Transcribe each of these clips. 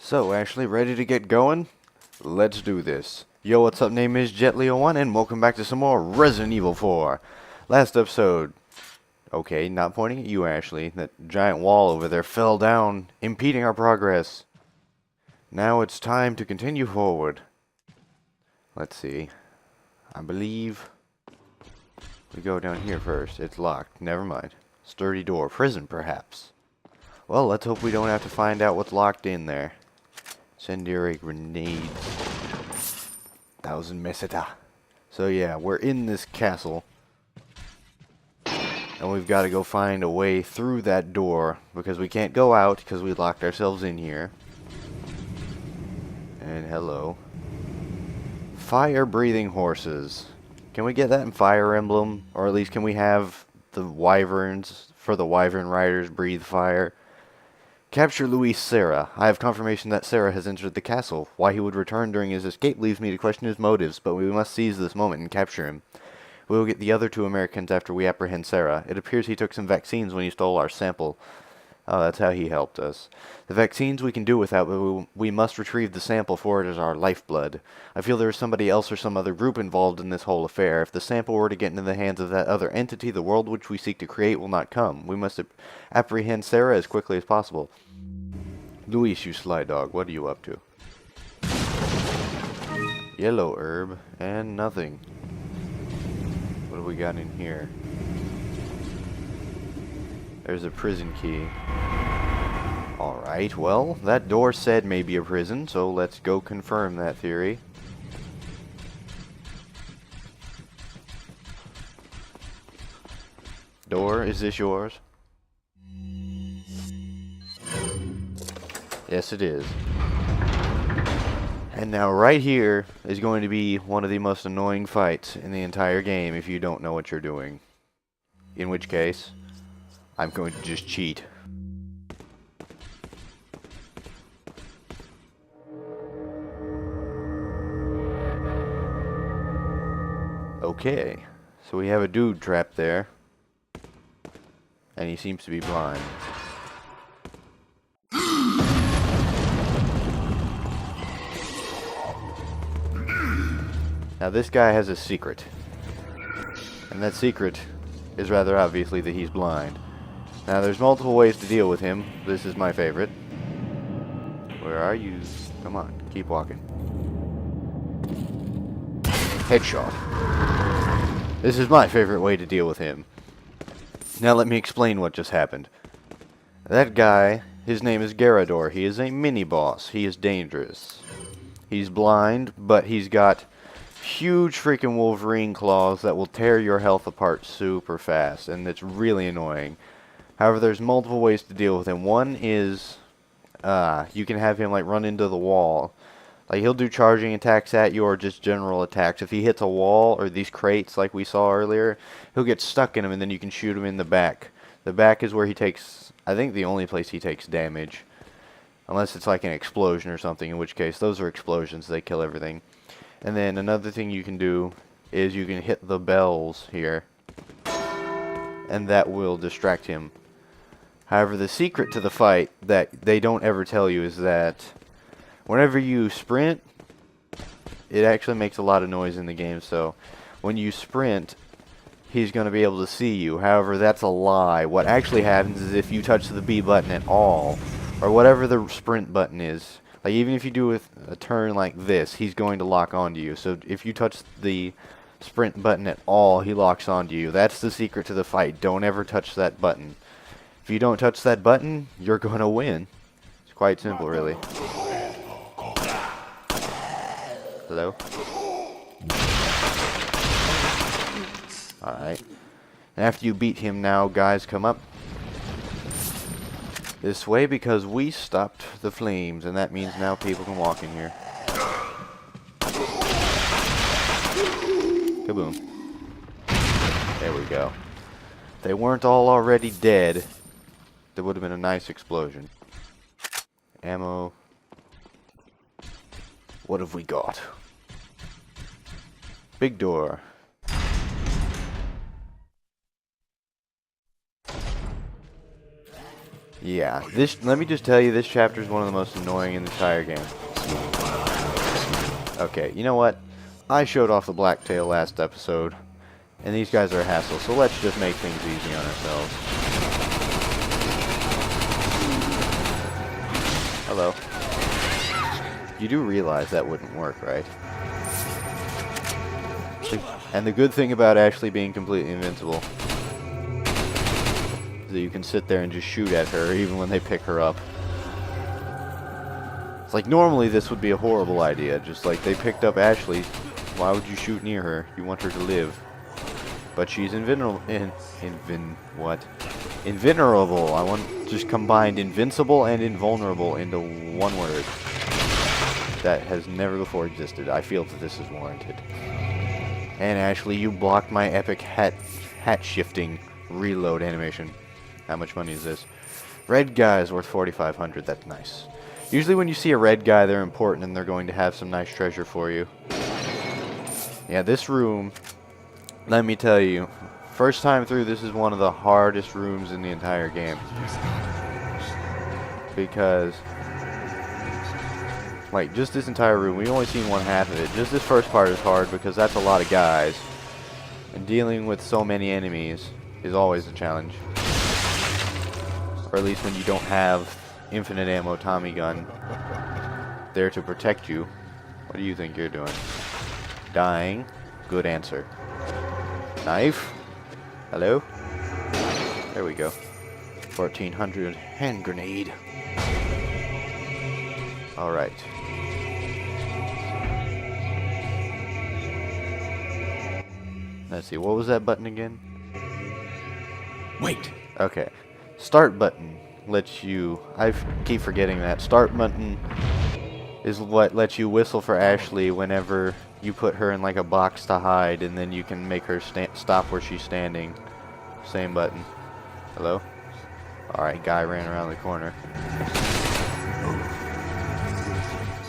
So, Ashley, ready to get going? Let's do this. Yo, what's up? Name is JetLeo1, and welcome back to some more Resident Evil 4. Last episode, okay, not pointing at you, Ashley. That giant wall over there fell down, impeding our progress. Now it's time to continue forward. Let's see. I believe we go down here first. It's locked. Never mind. Sturdy door. Prison, perhaps. Well, let's hope we don't have to find out what's locked in there. Incendiary grenades. 1000 meseta. So yeah, we're in this castle. And we've got to go find a way through that door. Because we can't go out because we locked ourselves in here. And hello. Fire-breathing horses. Can we get that in Fire Emblem? Or at least can we have the wyverns for the wyvern riders breathe fire? Capture Luis Serra. I have confirmation that Serra has entered the castle. Why he would return during his escape leaves me to question his motives, but we must seize this moment and capture him. We will get the other two Americans after we apprehend Serra. It appears he took some vaccines when he stole our sample. Oh, that's how he helped us. The vaccines we can do without, but we must retrieve the sample, for it is our lifeblood. I feel there is somebody else or some other group involved in this whole affair. If the sample were to get into the hands of that other entity, the world which we seek to create will not come. We must apprehend Serra as quickly as possible. Luis, you sly dog, what are you up to? Yellow herb, and nothing. What do we got in here? There's a prison key. Alright, well, that door said maybe a prison, so let's go confirm that theory. Door, is this yours? Yes, it is. And now right here is going to be one of the most annoying fights in the entire game if you don't know what you're doing. In which case, I'm going to just cheat. Okay, so we have a dude trapped there. And he seems to be blind. Now this guy has a secret. And that secret is rather obviously that he's blind. Now there's multiple ways to deal with him. This is my favorite. Where are you? Come on, keep walking. Headshot. This is my favorite way to deal with him. Now let me explain what just happened. That guy, his name is Garrador. He is a mini-boss. He is dangerous. He's blind, but he's got huge freaking Wolverine claws that will tear your health apart super fast, and it's really annoying. However, there's multiple ways to deal with him. One is, you can have him like run into the wall. Like he'll do charging attacks at you or just general attacks. If he hits a wall or these crates like we saw earlier, he'll get stuck in them and then you can shoot him in the back. The back is where he takes, I think the only place he takes damage. Unless it's like an explosion or something, in which case those are explosions, they kill everything. And then another thing you can do is you can hit the bells here, and that will distract him. However, the secret to the fight that they don't ever tell you is that whenever you sprint, it actually makes a lot of noise in the game. So when you sprint, he's going to be able to see you. However, that's a lie. What actually happens is if you touch the B button at all, or whatever the sprint button is, like even if you do a turn like this, he's going to lock onto you. So if you touch the sprint button at all, he locks onto you. That's the secret to the fight. Don't ever touch that button. If you don't touch that button, you're going to win. It's quite simple, really. Hello? Alright. And after you beat him now, guys, come up this way because we stopped the flames, and that means now people can walk in here. Kaboom. There we go. If they weren't all already dead, there would have been a nice explosion. Ammo. What have we got? Big door. Yeah, let me just tell you, this chapter is one of the most annoying in the entire game. Okay, you know what? I showed off the Blacktail last episode, and these guys are a hassle, so let's just make things easy on ourselves. Hello. You do realize that wouldn't work, right? And the good thing about Ashley being completely invincible is that you can sit there and just shoot at her even when they pick her up. It's like, normally this would be a horrible idea, just like they picked up Ashley. Why would you shoot near her? You want her to live. But she's invulnerable. Invulnerable. I want just combined invincible and invulnerable into one word that has never before existed. I feel that this is warranted. And Ashley, you blocked my epic hat shifting reload animation. How much money is this? Red guy is worth 4,500. That's nice. Usually when you see a red guy, they're important and they're going to have some nice treasure for you. Yeah, this room, let me tell you, first time through, this is one of the hardest rooms in the entire game. Because, like, just this entire room, we've only seen one half of it. Just this first part is hard because that's a lot of guys. And dealing with so many enemies is always a challenge. Or at least when you don't have infinite ammo Tommy gun there to protect you. What do you think you're doing? Dying. Good answer. Knife. Hello? There we go. 1,400 hand grenade. Alright. Let's see, what was that button again? Wait. Okay. Start button lets you... I keep forgetting that. Start button is what lets you whistle for Ashley whenever you put her in like a box to hide, and then you can make her stop where she's standing. Same button. Hello? Alright, guy ran around the corner.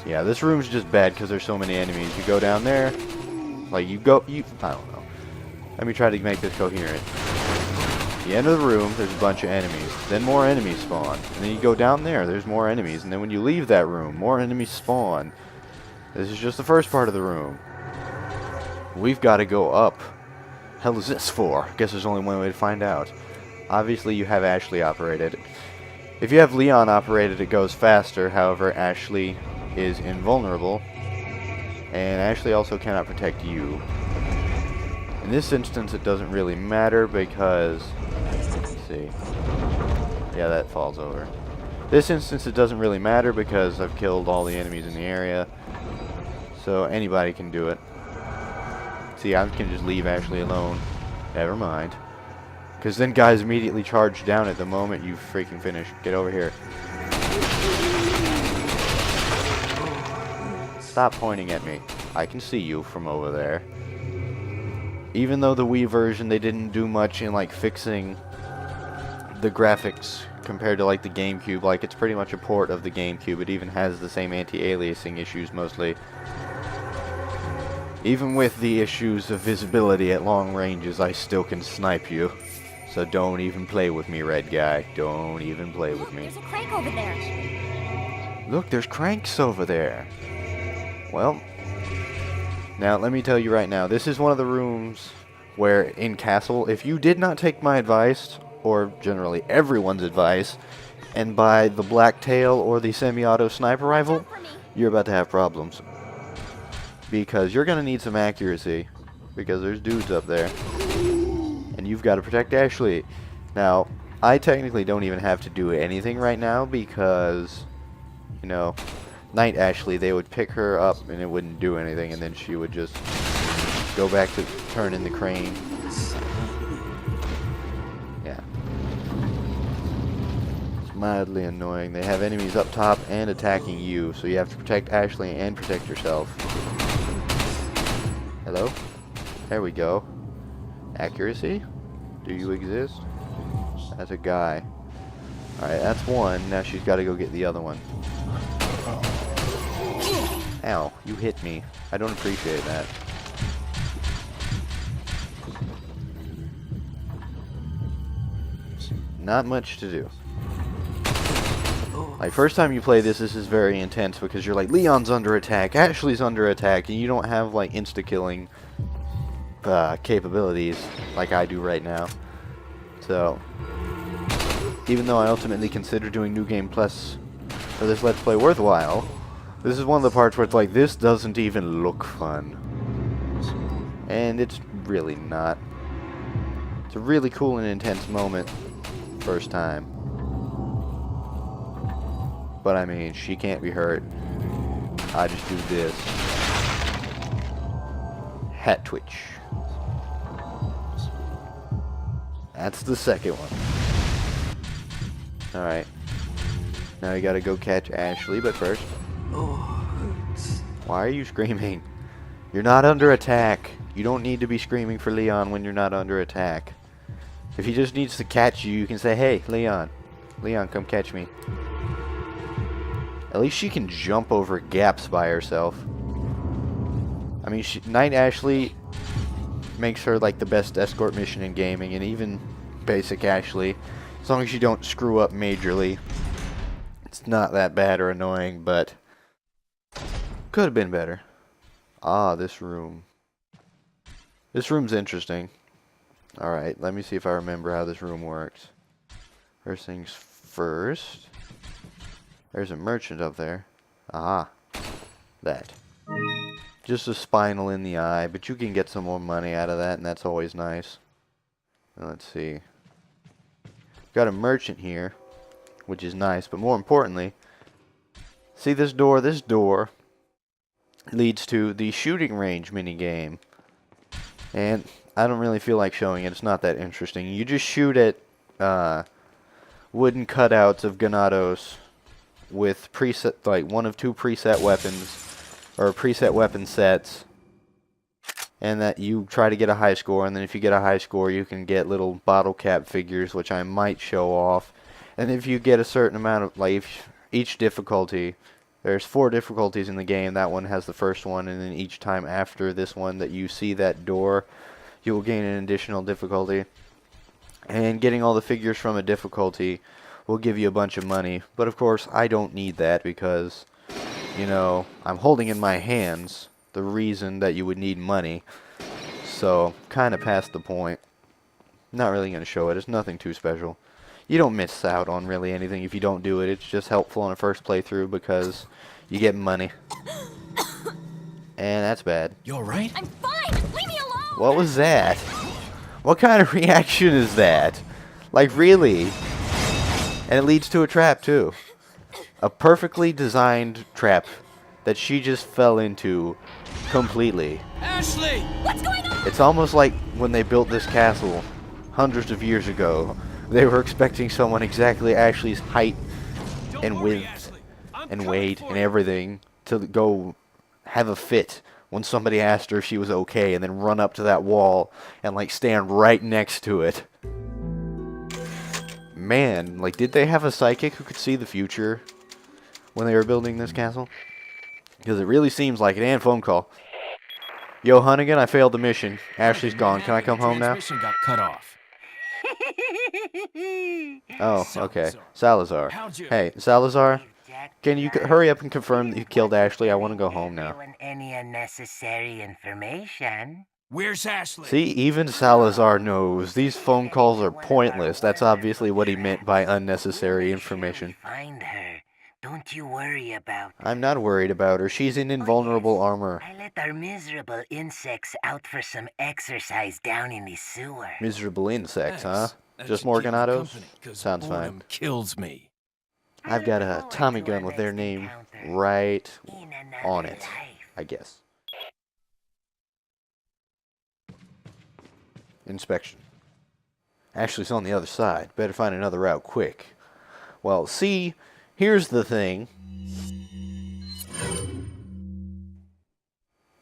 Yeah, this room's just bad because there's so many enemies. You go down there, like I don't know. Let me try to make this coherent. At the end of the room, there's a bunch of enemies. Then more enemies spawn. And then you go down there, there's more enemies. And then when you leave that room, more enemies spawn. This is just the first part of the room. We've got to go up. Hell is this for? Guess there's only one way to find out. Obviously, you have Ashley operated. If you have Leon operated, it goes faster. However, Ashley is invulnerable. And Ashley also cannot protect you. In this instance, it doesn't really matter because... Let's see. Yeah, that falls over. This instance, it doesn't really matter because I've killed all the enemies in the area. So anybody can do it. See, I can just leave Ashley alone. Never mind. Because then guys immediately charge down at the moment you freaking finish. Get over here. Stop pointing at me. I can see you from over there. Even though the Wii version, they didn't do much in like fixing the graphics compared to like the GameCube. Like, it's pretty much a port of the GameCube. It even has the same anti-aliasing issues mostly. Even with the issues of visibility at long ranges, I still can snipe you. So don't even play with me, red guy. Don't even play with me. There's a crank over there. Look, there's cranks over there. Well, now let me tell you right now, this is one of the rooms where in Castle, if you did not take my advice, or generally everyone's advice, and buy the Blacktail or the semi-auto sniper rifle, you're about to have problems. Because you're going to need some accuracy, because there's dudes up there. And you've got to protect Ashley. Now, I technically don't even have to do anything right now because, you know, Night Ashley, they would pick her up and it wouldn't do anything, and then she would just go back to turn in the crane. Yeah. It's mildly annoying. They have enemies up top and attacking you, so you have to protect Ashley and protect yourself. Hello? There we go. Accuracy? Do you exist? That's a guy. Alright, that's one. Now she's got to go get the other one. Ow, you hit me. I don't appreciate that. Not much to do. Like, first time you play this is very intense because you're like, Leon's under attack, Ashley's under attack, and you don't have, like, insta-killing capabilities like I do right now. So, even though I ultimately consider doing New Game Plus for this Let's Play worthwhile, this is one of the parts where it's like, this doesn't even look fun. And it's really not. It's a really cool and intense moment, first time. But I mean, she can't be hurt. I just do this. Hat twitch. That's the second one. Alright. Now you gotta go catch Ashley, but first... Why are you screaming? You're not under attack. You don't need to be screaming for Leon when you're not under attack. If he just needs to catch you, you can say, hey, Leon. Leon, come catch me. At least she can jump over gaps by herself. I mean, Knight Ashley makes her like the best escort mission in gaming, and even basic Ashley, as long as you don't screw up majorly, it's not that bad or annoying, but could have been better. Ah, this room. This room's interesting. Alright, let me see if I remember how this room works. First things first. There's a merchant up there. Aha. That. Just a spinal in the eye, but you can get some more money out of that, and that's always nice. Now, let's see. Got a merchant here, which is nice, but more importantly, see this door? This door leads to the shooting range minigame. And I don't really feel like showing it. It's not that interesting. You just shoot at wooden cutouts of Garrados with preset, like one of two preset weapons, or preset weapon sets, and that you try to get a high score, and then if you get a high score you can get little bottle cap figures, which I might show off. And if you get a certain amount of, like, each difficulty, there's 4 difficulties in the game, that one has the first one, and then each time after this one that you see that door, you will gain an additional difficulty. And getting all the figures from a difficulty will give you a bunch of money. But of course, I don't need that because, you know, I'm holding in my hands the reason that you would need money. So, kind of past the point. Not really going to show it. It's nothing too special. You don't miss out on really anything if you don't do it. It's just helpful on a first playthrough because you get money. And that's bad. You alright? I'm fine! Leave me alone! What was that? What kind of reaction is that? Like, really? And it leads to a trap, too. A perfectly designed trap that she just fell into completely. Ashley! What's going on? It's almost like when they built this castle hundreds of years ago. They were expecting someone exactly Ashley's height and width and weight and everything to go have a fit when somebody asked her if she was okay, and then run up to that wall and like stand right next to it. Man, like, did they have a psychic who could see the future when they were building this castle? Because it really seems like it. And phone call. Yo, Hunnigan, I failed the mission. Ashley's gone. Can I come home now? Transmission got cut off. Oh, okay. Salazar. Hey, Salazar, can you hurry up and confirm that you killed Ashley? I want to go home now. Any unnecessary information? Where's Ashley? See, even Salazar knows. These phone calls are pointless. That's obviously what he meant by unnecessary information. Find her. Don't you worry about her. I'm not worried about her. She's in invulnerable armor. I let our miserable insects out for some exercise down in the sewer. Miserable insects, huh? Thanks. That Just should more keep the Garrados? company, 'cause Sounds boredom fine. Kills me. I've got a Tommy gun with their name right on it, I guess. Inspection. Ashley's on the other side. Better find another route quick. Well, see, here's the thing.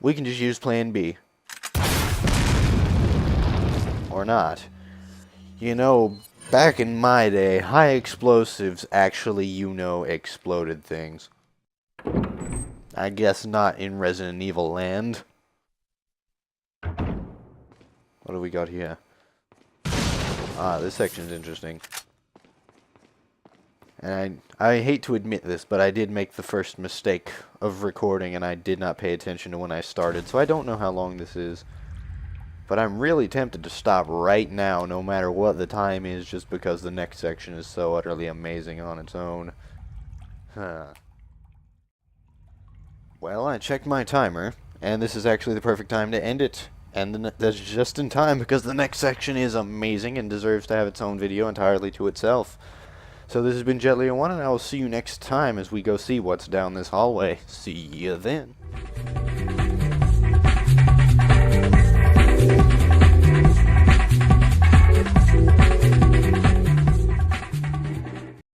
We can just use plan B. Or not. You know, back in my day, high explosives actually, exploded things. I guess not in Resident Evil land. What do we got here? Ah, this section's interesting. And I hate to admit this, but I did make the first mistake of recording, and I did not pay attention to when I started, so I don't know how long this is. But I'm really tempted to stop right now, no matter what the time is, just because the next section is so utterly amazing on its own. Well, I checked my timer, and this is actually the perfect time to end it. And that's just in time, because the next section is amazing and deserves to have its own video entirely to itself. So this has been Jet Leo 1, and I will see you next time as we go see what's down this hallway. See you then.